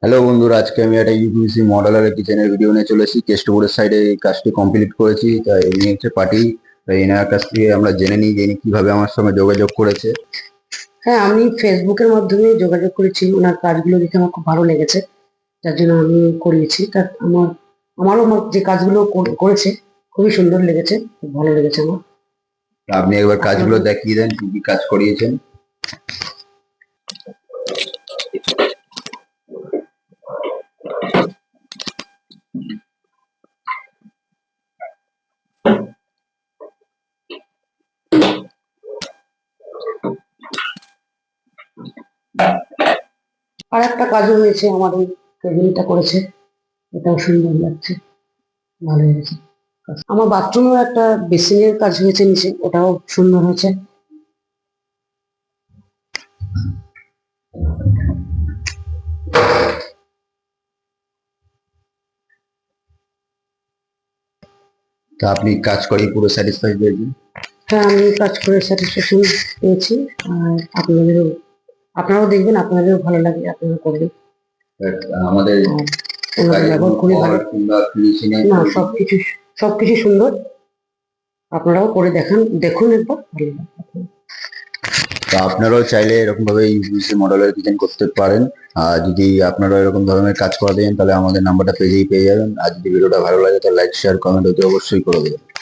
Hello বন্ধুরা, আজকে আমি একটা ইউপিসি মডেলার কিচেনের ভিডিও নিয়ে চলে এসেছি। কেষ্টপুরের সাইডে এই কাজটি কমপ্লিট করেছি। তাই ইনি হচ্ছে পার্টি। তাই এনার কাছ থেকে আমরা জেনে নিই যে ইনি কিভাবে আমার সঙ্গে যোগাযোগ করেছে। হ্যাঁ, আমি ফেসবুকের মাধ্যমে যোগাযোগ করেছি। ওনার কাজগুলো দেখে আমার খুব ভালো লেগেছে, যার জন্য আমি করিয়েছি। আমারও যে কাজগুলো করেছে খুবই সুন্দর লেগেছে, খুব ভালো লেগেছে আমার। তা আপনি একবার কাজগুলো আপনাকে দেখিয়ে দেন, কি কি কাজ করিয়েছেন। আর একটা কাজও হয়েছে, আমার ওই কেবিনটা করেছে, এটাও সুন্দর লাগছে, ভালো লেগেছে। আমার বাথরুমেও একটা বেসিনের কাজ হয়েছে নিচে, ওটাও সুন্দর হয়েছে। তা আপনি কাজ করে পুরো স্যাটিসফাই হয়েছেন? হ্যাঁ, আমি কাজ করে স্যাটিসফ্যাকশন পেয়েছি। আর আপনারাও দেখবেন, আপনাদেরও ভালো লাগে, আপনারা করবেন। But আমাদের আর ওনাদের কাজের কোনো ব্যবহার খুবই ভালো। ফল্ট কিংবা ফিনিশিং এর না, কোনো কিছু? সবকিছু সুন্দর। আপনারাও করে দেখুন একবার, ভালো লাগবে। তা আপনারাও চাইলে এরকম ভাবে ইউপিসি মডেলের কিচেন করতে পারেন। আর যদি আপনারা এরকম ধরনের কাজ করাতে চান তাহলে আমাদের নাম্বারটা পেজেই পেয়ে যাবেন। আর যদি ভিডিওটা ভালো লাগে তাহলে লাইক শেয়ার কমেন্ট অতি অবশ্যই করে দেবেন।